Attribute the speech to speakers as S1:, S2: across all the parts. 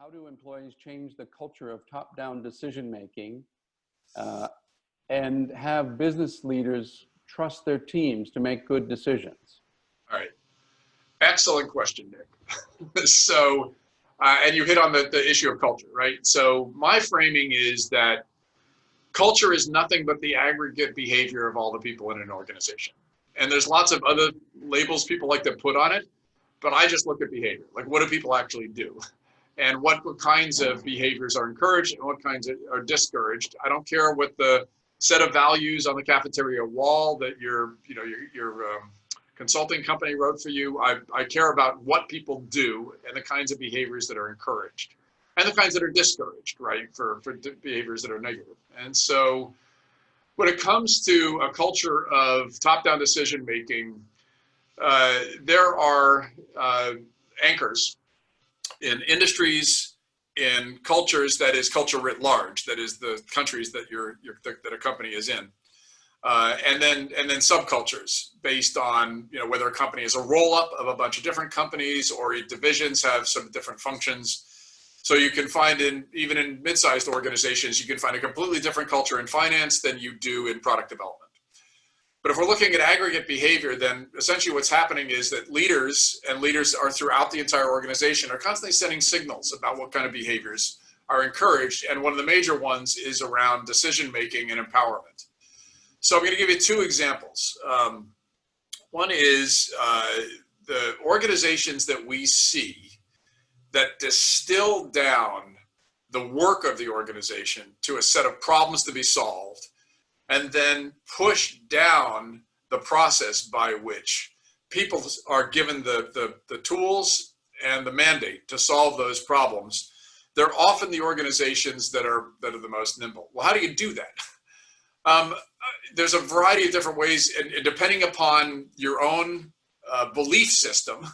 S1: how do employees change the culture of top-down decision-making and have business leaders trust their teams to make good decisions?
S2: All right. Excellent question, Nick. So, and you hit on the issue of culture, right? So my framing is that culture is nothing but the aggregate behavior of all the people in an organization. And there's lots of other labels people like to put on it, but I just look at behavior. Like, what do people actually do? And what kinds of behaviors are encouraged and what kinds are discouraged. I don't care what the set of values on the cafeteria wall that your consulting company wrote for you. I care about what people do and the kinds of behaviors that are encouraged and the kinds that are discouraged, right, for behaviors that are negative. And so when it comes to a culture of top-down decision-making, there are anchors in industries, in cultures, that is culture writ large, that is the countries that that a company is in, and then subcultures based on whether a company is a roll-up of a bunch of different companies or divisions have some different functions. So you can find even in mid-sized organizations, you can find a completely different culture in finance than you do in product development. But if we're looking at aggregate behavior, then essentially what's happening is that leaders are throughout the entire organization are constantly sending signals about what kind of behaviors are encouraged. And one of the major ones is around decision-making and empowerment. So I'm going to give you two examples. One is the organizations that we see that distill down the work of the organization to a set of problems to be solved, and then push down the process by which people are given the tools and the mandate to solve those problems. They're often the organizations that are the most nimble. Well, how do you do that? There's a variety of different ways, and depending upon your own belief system,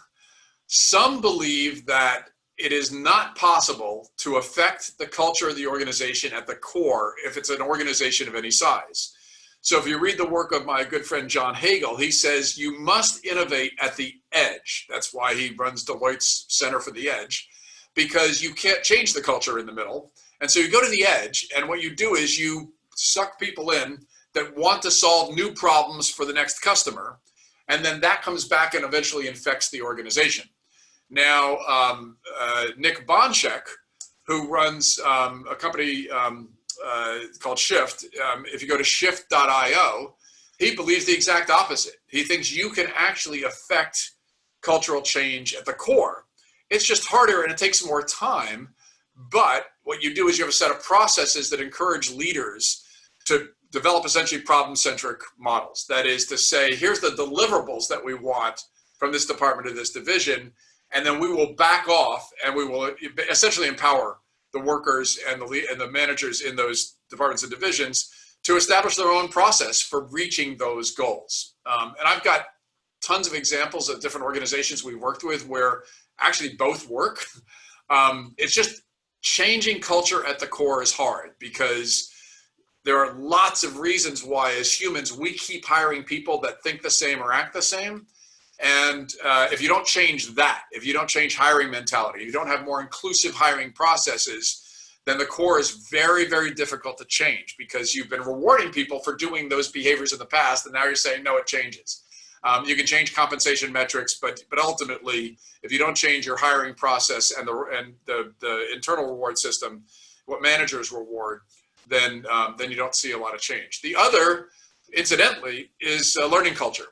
S2: some believe that it is not possible to affect the culture of the organization at the core if it's an organization of any size. So if you read the work of my good friend John Hagel, he says you must innovate at the edge. That's why he runs Deloitte's Center for the Edge, because you can't change the culture in the middle. And so you go to the edge, and what you do is you suck people in that want to solve new problems for the next customer, and then that comes back and eventually infects the organization. Now, Nick Bonchek, who runs a company called Shift, if you go to shift.io, he believes the exact opposite. He thinks you can actually affect cultural change at the core. It's just harder and it takes more time, but what you do is you have a set of processes that encourage leaders to develop essentially problem-centric models. That is to say, here's the deliverables that we want from this department or this division, and then we will back off and we will essentially empower the workers and the managers in those departments and divisions to establish their own process for reaching those goals. And I've got tons of examples of different organizations we worked with where actually both work. It's just changing culture at the core is hard because there are lots of reasons why as humans we keep hiring people that think the same or act the same. And if you don't change that, if you don't change hiring mentality, you don't have more inclusive hiring processes, then the core is very, very difficult to change because you've been rewarding people for doing those behaviors in the past, and now you're saying, no, it changes. You can change compensation metrics, but ultimately, if you don't change your hiring process and the internal reward system, what managers reward, then you don't see a lot of change. The other, incidentally, is learning culture.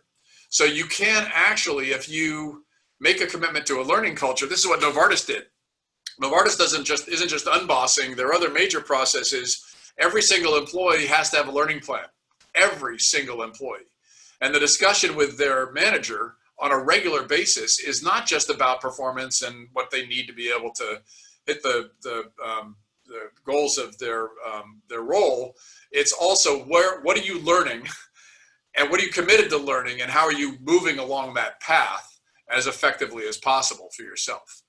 S2: So you can actually, if you make a commitment to a learning culture, this is what Novartis did. Novartis isn't just unbossing. Their other major process is every single employee has to have a learning plan. Every single employee. And the discussion with their manager on a regular basis is not just about performance and what they need to be able to hit the goals of their role. It's also what are you learning? And what are you committed to learning, and how are you moving along that path as effectively as possible for yourself?